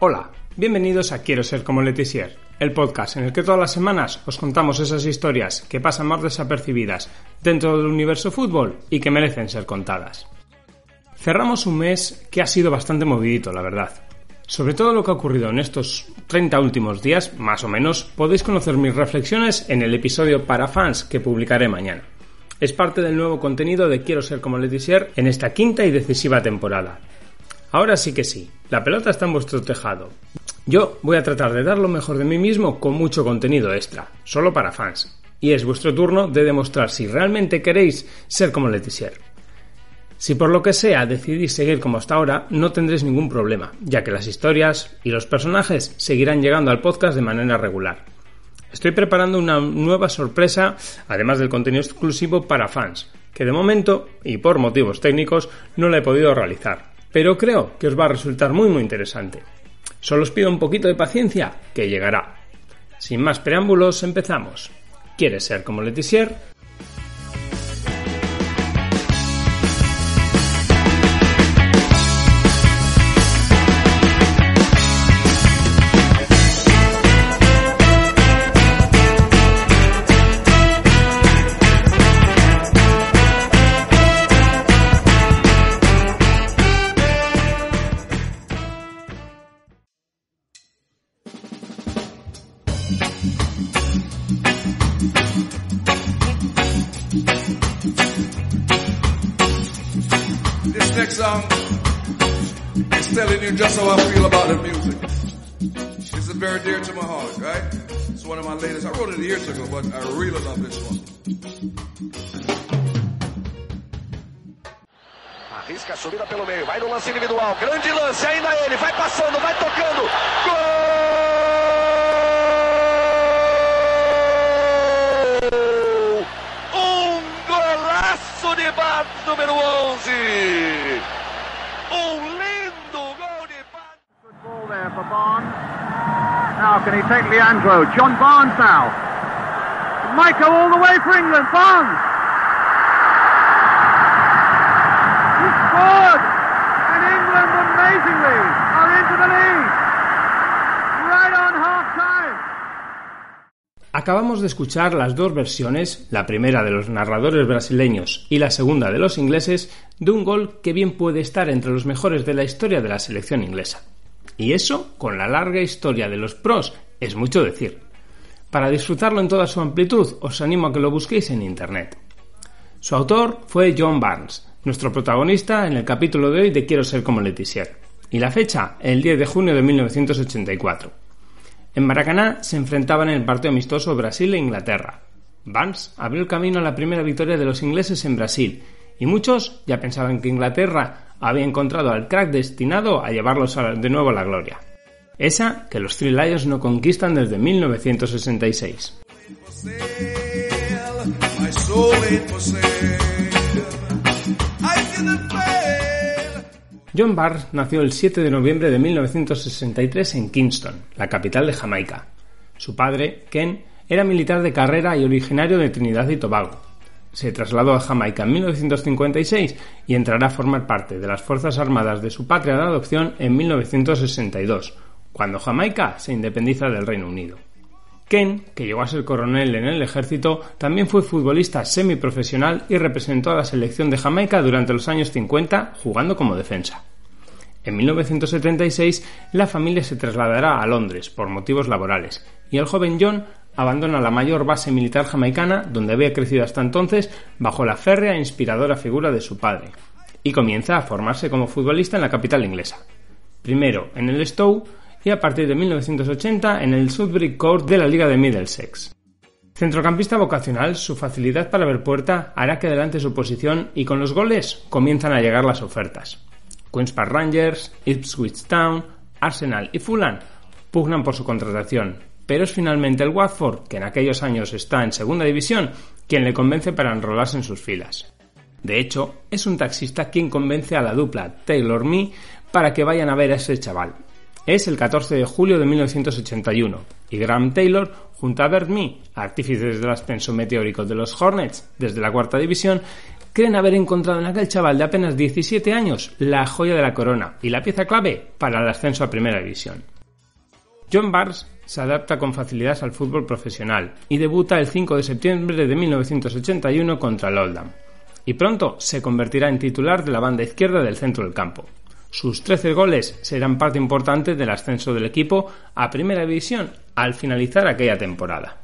Hola, bienvenidos a Quiero ser como Letizier, el podcast en el que todas las semanas os contamos esas historias que pasan más desapercibidas dentro del universo fútbol y que merecen ser contadas. Cerramos un mes que ha sido bastante movidito, la verdad. Sobre todo lo que ha ocurrido en estos 30 últimos días, más o menos, podéis conocer mis reflexiones en el episodio para fans que publicaré mañana. Es parte del nuevo contenido de Quiero ser como Letizier en esta quinta y decisiva temporada. Ahora sí que sí, la pelota está en vuestro tejado. Yo voy a tratar de dar lo mejor de mí mismo con mucho contenido extra, solo para fans. Y es vuestro turno de demostrar si realmente queréis ser como Letizier. Si por lo que sea decidís seguir como hasta ahora, no tendréis ningún problema, ya que las historias y los personajes seguirán llegando al podcast de manera regular. Estoy preparando una nueva sorpresa, además del contenido exclusivo para fans, que de momento, y por motivos técnicos, no la he podido realizar. Pero creo que os va a resultar muy interesante. Solo os pido un poquito de paciencia, que llegará. Sin más preámbulos, empezamos. ¿Quieres ser como Letizier? This next song is telling you just how I feel about the music. This is very dear to my heart, right? It's one of my latest. I wrote it years ago, but I really love this one. Arrisca a subida pelo meio, vai no lance individual, grande lance, ainda ele, vai passando, vai tocando, gol! Golaço de bate número 11! Lindo gol de bate! Good ball there for Barnes. Now can he take Leandro? John Barnes now. Might go all the way for England, Barnes! He scored! And England, amazingly, are into the lead! Right on half-time! Acabamos de escuchar las dos versiones, la primera de los narradores brasileños y la segunda de los ingleses, de un gol que bien puede estar entre los mejores de la historia de la selección inglesa. Y eso, con la larga historia de los pros, es mucho decir. Para disfrutarlo en toda su amplitud, os animo a que lo busquéis en internet. Su autor fue John Barnes, nuestro protagonista en el capítulo de hoy de Quiero ser como Letizier. Y la fecha, el 10 de junio de 1984. En Maracaná se enfrentaban en el partido amistoso Brasil e Inglaterra. Barnes abrió el camino a la primera victoria de los ingleses en Brasil, y muchos ya pensaban que Inglaterra había encontrado al crack destinado a llevarlos de nuevo a la gloria. Esa que los Three Lions no conquistan desde 1966. John Barnes nació el 7 de noviembre de 1963 en Kingston, la capital de Jamaica. Su padre, Ken, era militar de carrera y originario de Trinidad y Tobago. Se trasladó a Jamaica en 1956 y entrará a formar parte de las Fuerzas Armadas de su patria de adopción en 1962, cuando Jamaica se independiza del Reino Unido. Ken, que llegó a ser coronel en el ejército, también fue futbolista semiprofesional y representó a la selección de Jamaica durante los años 50 jugando como defensa. En 1976 la familia se trasladará a Londres por motivos laborales y el joven John abandona la mayor base militar jamaicana donde había crecido hasta entonces bajo la férrea e inspiradora figura de su padre y comienza a formarse como futbolista en la capital inglesa. Primero en el Stowe y a partir de 1980 en el Sudbury Court de la Liga de Middlesex. Centrocampista vocacional, su facilidad para ver puerta hará que adelante su posición y con los goles comienzan a llegar las ofertas. Queen's Park Rangers, Ipswich Town, Arsenal y Fulham pugnan por su contratación, pero es finalmente el Watford, que en aquellos años está en segunda división, quien le convence para enrolarse en sus filas. De hecho, es un taxista quien convence a la dupla Taylor-Me para que vayan a ver a ese chaval. Es el 14 de julio de 1981 y Graham Taylor, junto a Bert Mee, artífices del ascenso meteórico de los Hornets desde la cuarta división, creen haber encontrado en aquel chaval de apenas 17 años la joya de la corona y la pieza clave para el ascenso a primera división. John Barnes se adapta con facilidad al fútbol profesional y debuta el 5 de septiembre de 1981 contra el Oldham, y pronto se convertirá en titular de la banda izquierda del centro del campo. Sus 13 goles serán parte importante del ascenso del equipo a primera división al finalizar aquella temporada.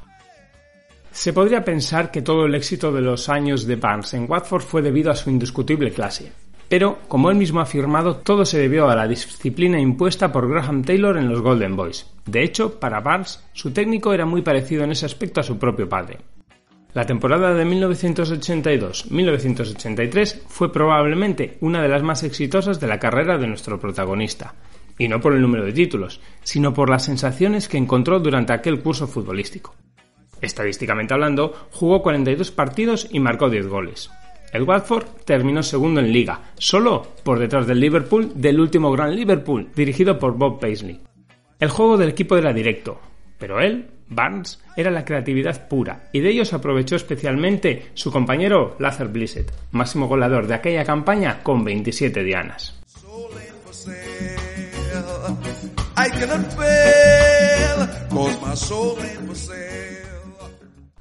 Se podría pensar que todo el éxito de los años de Barnes en Watford fue debido a su indiscutible clase, pero, como él mismo ha afirmado, todo se debió a la disciplina impuesta por Graham Taylor en los Golden Boys. De hecho, para Barnes, su técnico era muy parecido en ese aspecto a su propio padre. La temporada de 1982-1983 fue probablemente una de las más exitosas de la carrera de nuestro protagonista, y no por el número de títulos, sino por las sensaciones que encontró durante aquel curso futbolístico. Estadísticamente hablando, jugó 42 partidos y marcó 10 goles. El Watford terminó segundo en Liga, solo por detrás del Liverpool, del último gran Liverpool, dirigido por Bob Paisley. El juego del equipo era directo, pero él, Barnes, era la creatividad pura, y de ello se aprovechó especialmente su compañero Lazar Blissett, máximo goleador de aquella campaña con 27 dianas.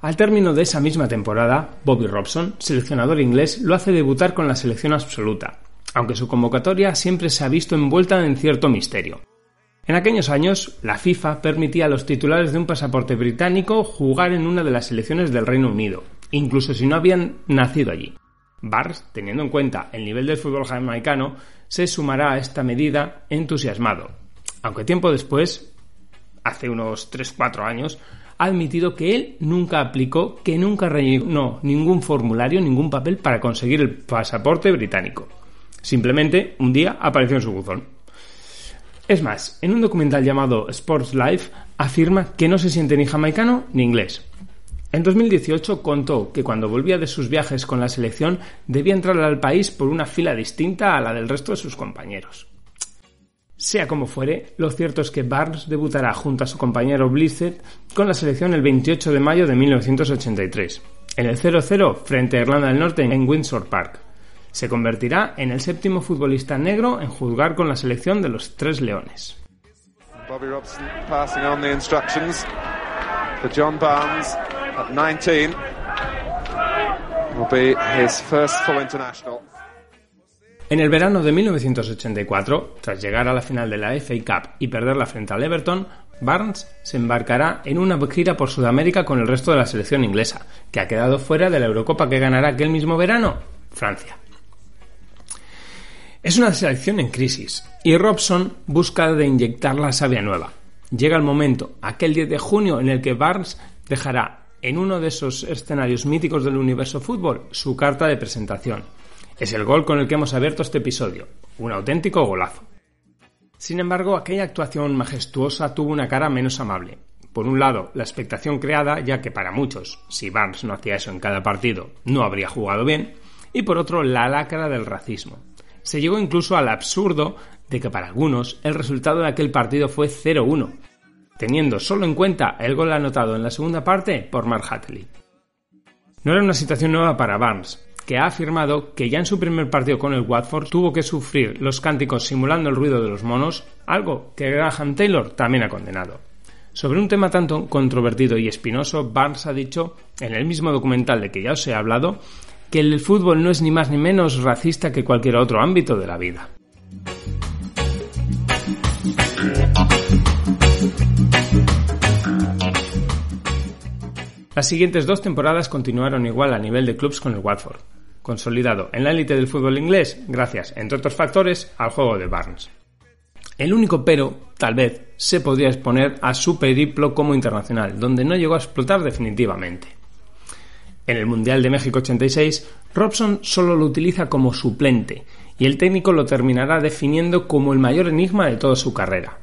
Al término de esa misma temporada, Bobby Robson, seleccionador inglés, lo hace debutar con la selección absoluta, aunque su convocatoria siempre se ha visto envuelta en cierto misterio. En aquellos años, la FIFA permitía a los titulares de un pasaporte británico jugar en una de las selecciones del Reino Unido, incluso si no habían nacido allí. Barnes, teniendo en cuenta el nivel del fútbol jamaicano, se sumará a esta medida entusiasmado, aunque tiempo después, hace unos 3-4 años, ha admitido que él nunca aplicó, que nunca rellenó ningún formulario, ningún papel para conseguir el pasaporte británico. Simplemente, un día apareció en su buzón. Es más, en un documental llamado Sports Life, afirma que no se siente ni jamaicano ni inglés. En 2018 contó que cuando volvía de sus viajes con la selección debía entrar al país por una fila distinta a la del resto de sus compañeros. Sea como fuere, lo cierto es que Barnes debutará junto a su compañero Blissett con la selección el 28 de mayo de 1983, en el 0-0 frente a Irlanda del Norte en Windsor Park. Se convertirá en el séptimo futbolista negro en jugar con la selección de los Tres Leones. Bobby Robson passing on the instructions for John Barnes at 19. Will be his first full international. En el verano de 1984, tras llegar a la final de la FA Cup y perderla frente al Everton, Barnes se embarcará en una gira por Sudamérica con el resto de la selección inglesa, que ha quedado fuera de la Eurocopa que ganará aquel mismo verano, Francia. Es una selección en crisis, y Robson busca de inyectar la savia nueva. Llega el momento, aquel 10 de junio, en el que Barnes dejará en uno de esos escenarios míticos del universo fútbol su carta de presentación. Es el gol con el que hemos abierto este episodio, un auténtico golazo. Sin embargo, aquella actuación majestuosa tuvo una cara menos amable. Por un lado, la expectación creada, ya que para muchos, si Barnes no hacía eso en cada partido, no habría jugado bien, y por otro, la lacra del racismo. Se llegó incluso al absurdo de que para algunos el resultado de aquel partido fue 0-1, teniendo solo en cuenta el gol anotado en la segunda parte por Mark Hatley. No era una situación nueva para Barnes, que ha afirmado que ya en su primer partido con el Watford tuvo que sufrir los cánticos simulando el ruido de los monos, algo que Graham Taylor también ha condenado. Sobre un tema tanto controvertido y espinoso, Barnes ha dicho, en el mismo documental de que ya os he hablado, que el fútbol no es ni más ni menos racista que cualquier otro ámbito de la vida. Las siguientes 2 temporadas continuaron igual a nivel de clubes con el Watford, consolidado en la élite del fútbol inglés gracias, entre otros factores, al juego de Barnes. El único pero, tal vez, se podría exponer a su periplo como internacional, donde no llegó a explotar definitivamente. En el Mundial de México 86, Robson solo lo utiliza como suplente, y el técnico lo terminará definiendo como el mayor enigma de toda su carrera.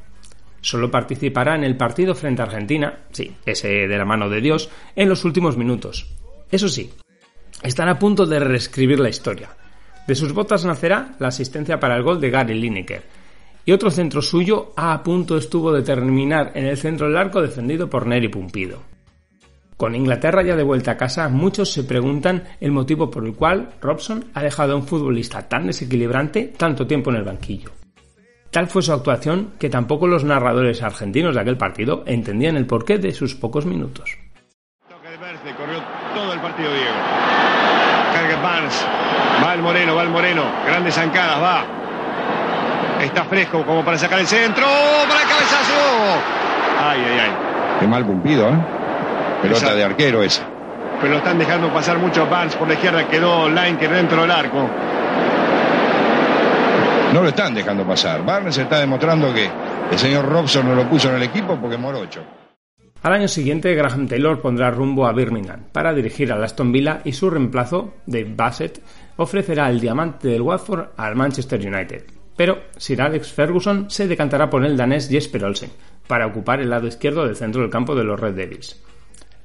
Solo participará en el partido frente a Argentina, sí, ese de la mano de Dios, en los últimos minutos. Eso sí, están a punto de reescribir la historia. De sus botas nacerá la asistencia para el gol de Gary Lineker, y otro centro suyo a punto estuvo de terminar en el centro del arco defendido por Neri Pumpido. Con Inglaterra ya de vuelta a casa, muchos se preguntan el motivo por el cual Robson ha dejado a un futbolista tan desequilibrante tanto tiempo en el banquillo. Tal fue su actuación que tampoco los narradores argentinos de aquel partido entendían el porqué de sus pocos minutos. Toca de Barnes, corrió todo el partido Diego. Carga Barnes, va el Moreno, grandes zancadas, va. Está fresco como para sacar el centro, para el cabezazo. Ay. Qué mal Pumpido, ¿eh? Pelota de arquero esa. Pero lo están dejando pasar mucho. Barnes por la izquierda, quedó Lineker dentro del arco. No lo están dejando pasar. Barnes está demostrando que el señor Robson no lo puso en el equipo porque morocho. Al año siguiente, Graham Taylor pondrá rumbo a Birmingham para dirigir al Aston Villa y su reemplazo, Dave Bassett, ofrecerá el diamante del Watford al Manchester United. Pero Sir Alex Ferguson se decantará por el danés Jesper Olsen para ocupar el lado izquierdo del centro del campo de los Red Devils.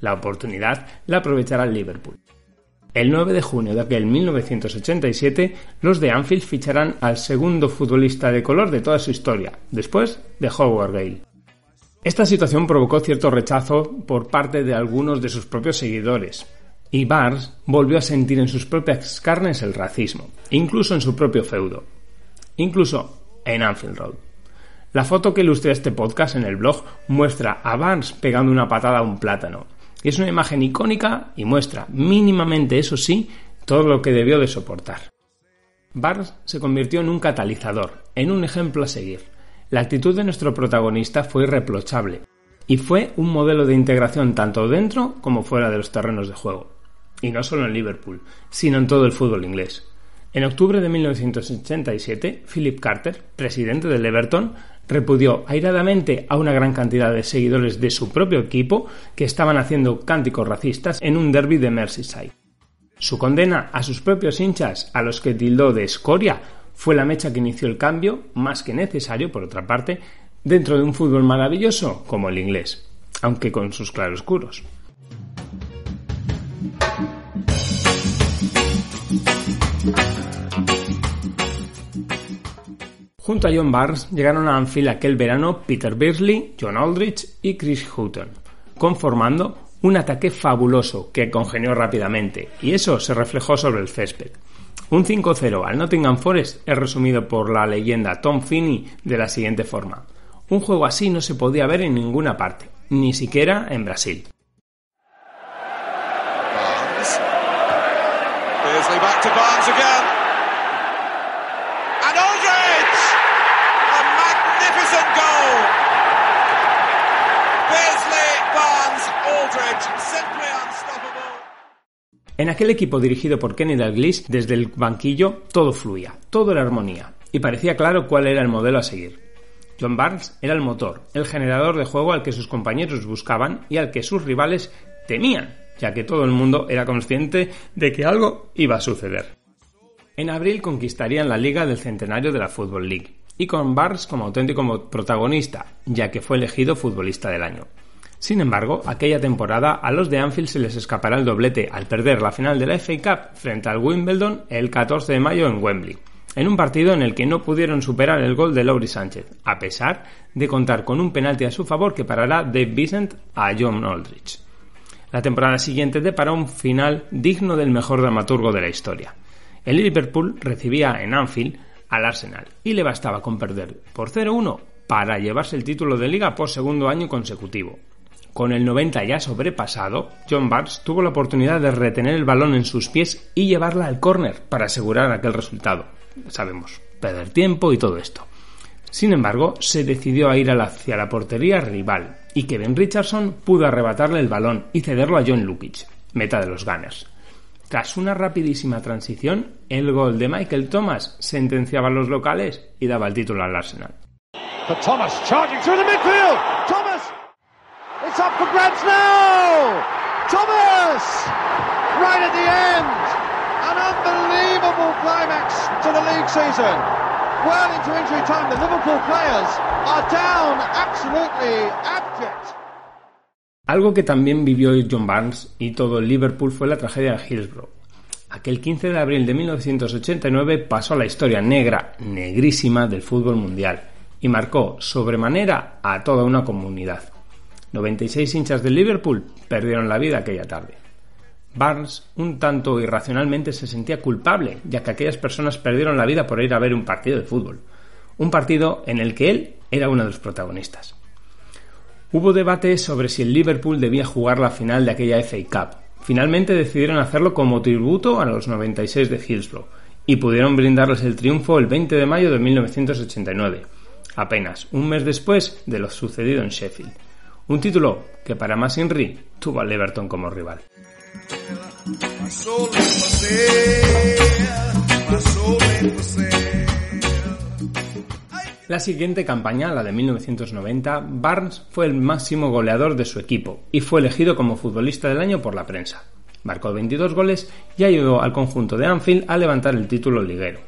La oportunidad la aprovechará el Liverpool. El 9 de junio de aquel 1987, los de Anfield ficharán al segundo futbolista de color de toda su historia, después de Howard Gale. Esta situación provocó cierto rechazo por parte de algunos de sus propios seguidores, y Barnes volvió a sentir en sus propias carnes el racismo, incluso en su propio feudo, incluso en Anfield Road. La foto que ilustra este podcast en el blog muestra a Barnes pegando una patada a un plátano. Es una imagen icónica y muestra, mínimamente eso sí, todo lo que debió de soportar. Barnes se convirtió en un catalizador, en un ejemplo a seguir. La actitud de nuestro protagonista fue irreprochable y fue un modelo de integración tanto dentro como fuera de los terrenos de juego. Y no solo en Liverpool, sino en todo el fútbol inglés. En octubre de 1987, Philip Carter, presidente del Everton, repudió airadamente a una gran cantidad de seguidores de su propio equipo que estaban haciendo cánticos racistas en un derbi de Merseyside. Su condena a sus propios hinchas, a los que tildó de escoria, fue la mecha que inició el cambio, más que necesario, por otra parte, dentro de un fútbol maravilloso como el inglés, aunque con sus claroscuros. Junto a John Barnes llegaron a Anfield aquel verano Peter Beardsley, John Aldridge y Chris Hutton, conformando un ataque fabuloso que congenió rápidamente, y eso se reflejó sobre el césped. Un 5-0 al Nottingham Forest es resumido por la leyenda Tom Finney de la siguiente forma: un juego así no se podía ver en ninguna parte, ni siquiera en Brasil. Barnes. Beardsley back to Barnes again. And Aldridge! A magnificent goal! Beardsley, Barnes, Aldridge, simply unstoppable. En aquel equipo dirigido por Kenny Dalglish, desde el banquillo todo fluía, todo era armonía, y parecía claro cuál era el modelo a seguir. John Barnes era el motor, el generador de juego al que sus compañeros buscaban y al que sus rivales temían, ya que todo el mundo era consciente de que algo iba a suceder. En abril conquistarían la Liga del Centenario de la Football League, y con Barnes como auténtico protagonista, ya que fue elegido futbolista del año. Sin embargo, aquella temporada a los de Anfield se les escapará el doblete al perder la final de la FA Cup frente al Wimbledon el 14 de mayo en Wembley, en un partido en el que no pudieron superar el gol de Laurie Sánchez, a pesar de contar con un penalti a su favor que parará Dave Vincent a John Aldridge. La temporada siguiente deparó un final digno del mejor dramaturgo de la historia. El Liverpool recibía en Anfield al Arsenal y le bastaba con perder por 0-1 para llevarse el título de Liga por segundo año consecutivo. Con el 90 ya sobrepasado, John Barnes tuvo la oportunidad de retener el balón en sus pies y llevarla al córner para asegurar aquel resultado. Sabemos, perder tiempo y todo esto. Sin embargo, se decidió a ir hacia la portería rival y Kevin Richardson pudo arrebatarle el balón y cederlo a John Lukic, meta de los Gunners. Tras una rapidísima transición, el gol de Michael Thomas sentenciaba a los locales y daba el título al Arsenal. For Thomas, charging through the midfield. Thomas! It's up for grabs now! Thomas! Right at the end! An unbelievable climax to the league season. Well into injury time, the Liverpool players are down absolutely abject. Algo que también vivió John Barnes y todo el Liverpool fue la tragedia de Hillsborough. aquel 15 de abril de 1989 pasó a la historia negra, negrísima del fútbol mundial y marcó sobremanera a toda una comunidad. 96 hinchas del Liverpool perdieron la vida aquella tarde. Barnes, un tanto irracionalmente, se sentía culpable, ya que aquellas personas perdieron la vida por ir a ver un partido de fútbol. Un partido en el que él era uno de los protagonistas. Hubo debate sobre si el Liverpool debía jugar la final de aquella FA Cup. Finalmente decidieron hacerlo como tributo a los 96 de Hillsborough y pudieron brindarles el triunfo el 20 de mayo de 1989, apenas un mes después de lo sucedido en Sheffield. Un título que para más Henry tuvo al Everton como rival. La siguiente campaña, la de 1990, Barnes fue el máximo goleador de su equipo y fue elegido como futbolista del año por la prensa. Marcó 22 goles y ayudó al conjunto de Anfield a levantar el título liguero.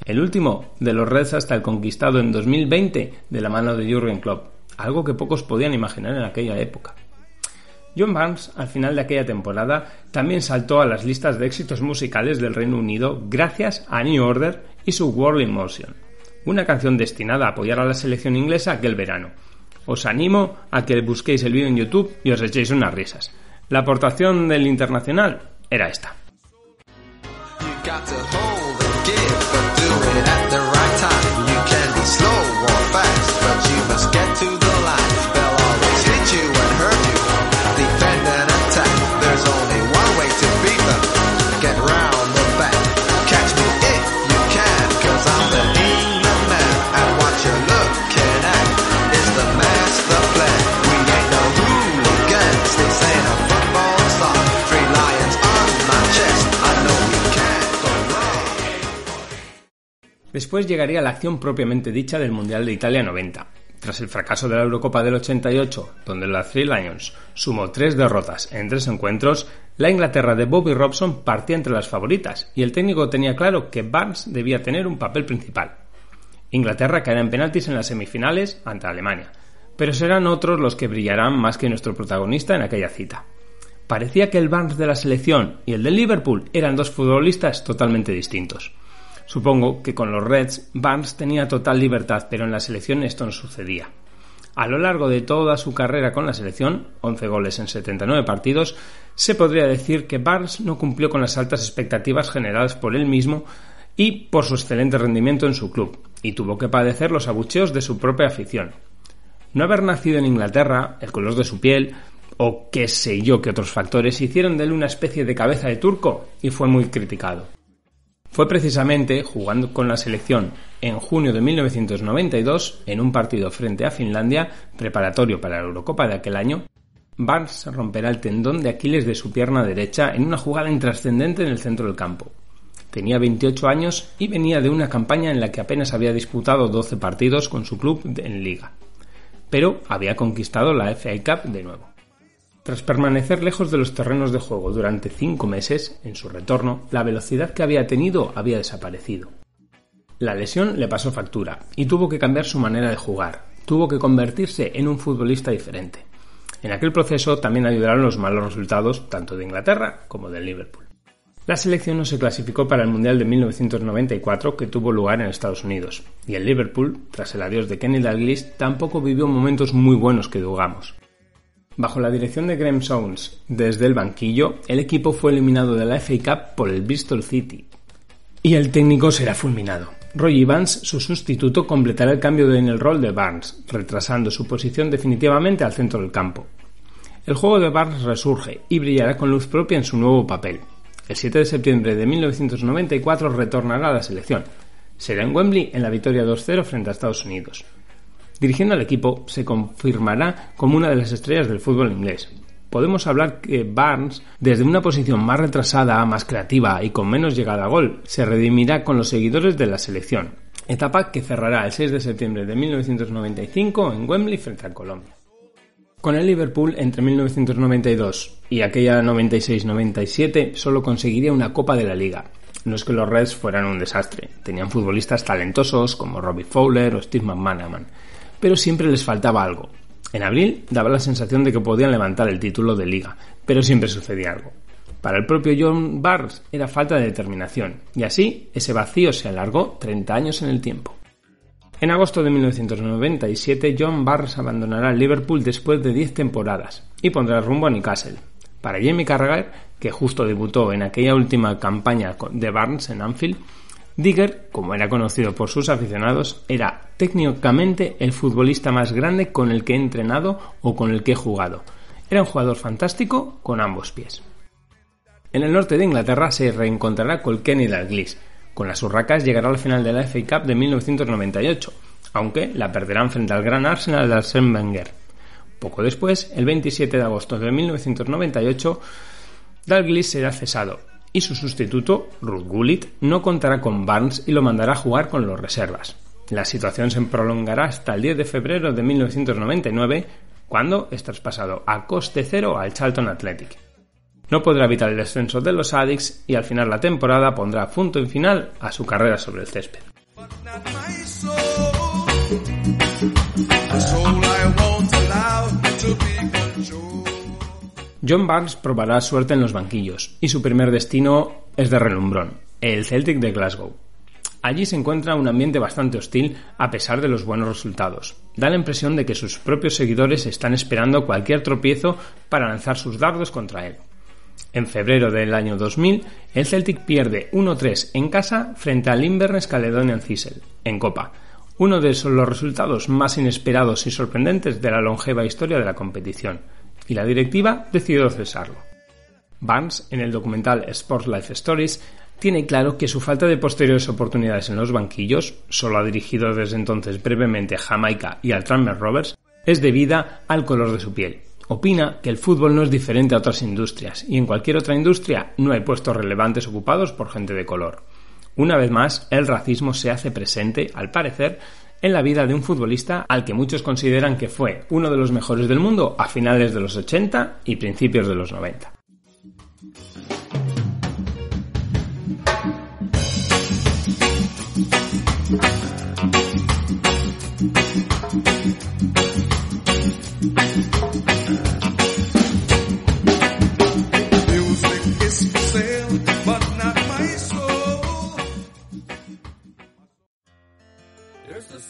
El último de los Reds hasta el conquistado en 2020 de la mano de Jürgen Klopp, algo que pocos podían imaginar en aquella época. John Barnes, al final de aquella temporada, también saltó a las listas de éxitos musicales del Reino Unido gracias a New Order y su World in Motion, una canción destinada a apoyar a la selección inglesa aquel verano. Os animo a que busquéis el vídeo en YouTube y os echéis unas risas. La aportación del internacional era esta. Después llegaría la acción propiamente dicha del Mundial de Italia 90. Tras el fracaso de la Eurocopa del 88, donde la Three Lions sumó 3 derrotas en 3 encuentros, la Inglaterra de Bobby Robson partía entre las favoritas y el técnico tenía claro que Barnes debía tener un papel principal. Inglaterra caerá en penaltis en las semifinales ante Alemania, pero serán otros los que brillarán más que nuestro protagonista en aquella cita. Parecía que el Barnes de la selección y el del Liverpool eran dos futbolistas totalmente distintos. Supongo que con los Reds Barnes tenía total libertad, pero en la selección esto no sucedía. A lo largo de toda su carrera con la selección, 11 goles en 79 partidos, se podría decir que Barnes no cumplió con las altas expectativas generadas por él mismo y por su excelente rendimiento en su club, y tuvo que padecer los abucheos de su propia afición. No haber nacido en Inglaterra, el color de su piel, o qué sé yo qué otros factores, hicieron de él una especie de cabeza de turco y fue muy criticado. Fue precisamente jugando con la selección en junio de 1992, en un partido frente a Finlandia, preparatorio para la Eurocopa de aquel año, Barnes romperá el tendón de Aquiles de su pierna derecha en una jugada intrascendente en el centro del campo. Tenía 28 años y venía de una campaña en la que apenas había disputado 12 partidos con su club en Liga, pero había conquistado la FA Cup de nuevo. Tras permanecer lejos de los terrenos de juego durante 5 meses, en su retorno, la velocidad que había tenido había desaparecido. La lesión le pasó factura y tuvo que cambiar su manera de jugar, tuvo que convertirse en un futbolista diferente. En aquel proceso también ayudaron los malos resultados tanto de Inglaterra como del Liverpool. La selección no se clasificó para el Mundial de 1994 que tuvo lugar en Estados Unidos, y el Liverpool, tras el adiós de Kenny Dalglish, tampoco vivió momentos muy buenos que digamos. Bajo la dirección de Graham Souness desde el banquillo, el equipo fue eliminado de la FA Cup por el Bristol City y el técnico será fulminado. Roy Evans, su sustituto, completará el cambio en el rol de Barnes, retrasando su posición definitivamente al centro del campo. El juego de Barnes resurge y brillará con luz propia en su nuevo papel. El 7 de septiembre de 1994 retornará a la selección. Será en Wembley en la victoria 2-0 frente a Estados Unidos. Dirigiendo al equipo, se confirmará como una de las estrellas del fútbol inglés. Podemos hablar que Barnes, desde una posición más retrasada, más creativa y con menos llegada a gol, se redimirá con los seguidores de la selección, etapa que cerrará el 6 de septiembre de 1995 en Wembley frente a Colombia. Con el Liverpool, entre 1992 y aquella 96-97, solo conseguiría una Copa de la Liga. No es que los Reds fueran un desastre, tenían futbolistas talentosos como Robbie Fowler o Steve McManaman, pero siempre les faltaba algo. En abril daba la sensación de que podían levantar el título de Liga, pero siempre sucedía algo. Para el propio John Barnes era falta de determinación, y así ese vacío se alargó 30 años en el tiempo. En agosto de 1997, John Barnes abandonará el Liverpool después de 10 temporadas y pondrá rumbo a Newcastle. Para Jamie Carragher, que justo debutó en aquella última campaña de Barnes en Anfield, Digger, como era conocido por sus aficionados, era técnicamente el futbolista más grande con el que he entrenado o con el que he jugado. Era un jugador fantástico con ambos pies. En el norte de Inglaterra se reencontrará con Kenny Dalglish. Con las Urracas llegará a la final de la FA Cup de 1998, aunque la perderán frente al gran Arsenal de Arsène Wenger. Poco después, el 27 de agosto de 1998, Dalglish será cesado y su sustituto, Ruud Gullit, no contará con Barnes y lo mandará a jugar con los reservas. La situación se prolongará hasta el 10 de febrero de 1999, cuando es traspasado a coste cero al Charlton Athletic. No podrá evitar el descenso de los Addicks y al final la temporada pondrá punto y final a su carrera sobre el césped. John Barnes probará suerte en los banquillos y su primer destino es de relumbrón, el Celtic de Glasgow. Allí se encuentra un ambiente bastante hostil a pesar de los buenos resultados. Da la impresión de que sus propios seguidores están esperando cualquier tropiezo para lanzar sus dardos contra él. En febrero del año 2000, el Celtic pierde 1-3 en casa frente al Inverness Caledonian Thistle, en Copa, uno de los resultados más inesperados y sorprendentes de la longeva historia de la competición, y la directiva decidió cesarlo. Barnes, en el documental Sports Life Stories, tiene claro que su falta de posteriores oportunidades en los banquillos, solo ha dirigido desde entonces brevemente a Jamaica y al Tranmere Rovers, es debida al color de su piel. Opina que el fútbol no es diferente a otras industrias y en cualquier otra industria no hay puestos relevantes ocupados por gente de color. Una vez más, el racismo se hace presente, al parecer, en la vida de un futbolista al que muchos consideran que fue uno de los mejores del mundo a finales de los 80 y principios de los 90.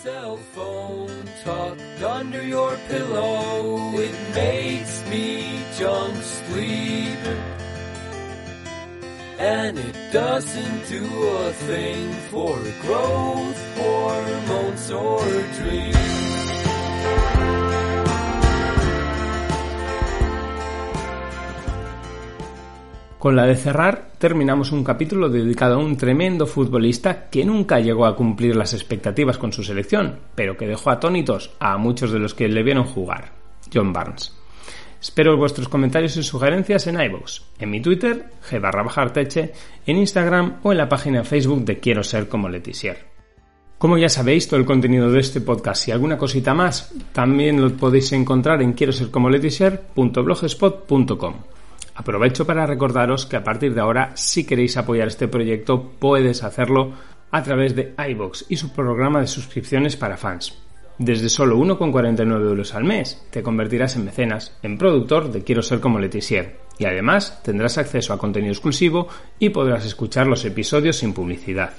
Cell phone tucked under your pillow, it makes me junk sleep, and it doesn't do a thing for growth, hormones or dreams. Con la de cerrar, terminamos un capítulo dedicado a un tremendo futbolista que nunca llegó a cumplir las expectativas con su selección, pero que dejó atónitos a muchos de los que le vieron jugar, John Barnes. Espero vuestros comentarios y sugerencias en iVoox, en mi Twitter, g_arteche, en Instagram o en la página de Facebook de Quiero Ser Como Letizier. Como ya sabéis, todo el contenido de este podcast y alguna cosita más también lo podéis encontrar en quierosercomoletizier.blogspot.com. Aprovecho para recordaros que a partir de ahora, si queréis apoyar este proyecto, puedes hacerlo a través de iVoox y su programa de suscripciones para fans. Desde solo 1,49 € al mes te convertirás en mecenas, en productor de Quiero Ser Como Letizier, y además tendrás acceso a contenido exclusivo y podrás escuchar los episodios sin publicidad.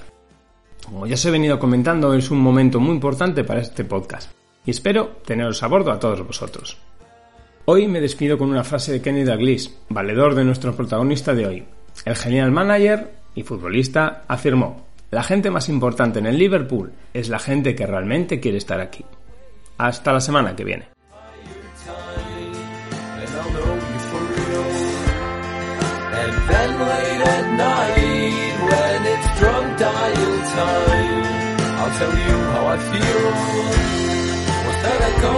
Como ya os he venido comentando, es un momento muy importante para este podcast y espero teneros a bordo a todos vosotros. Hoy me despido con una frase de Kenny Dalglish, valedor de nuestro protagonista de hoy. El genial manager y futbolista afirmó: la gente más importante en el Liverpool es la gente que realmente quiere estar aquí. Hasta la semana que viene. I'll tell you how I feel. Was that I go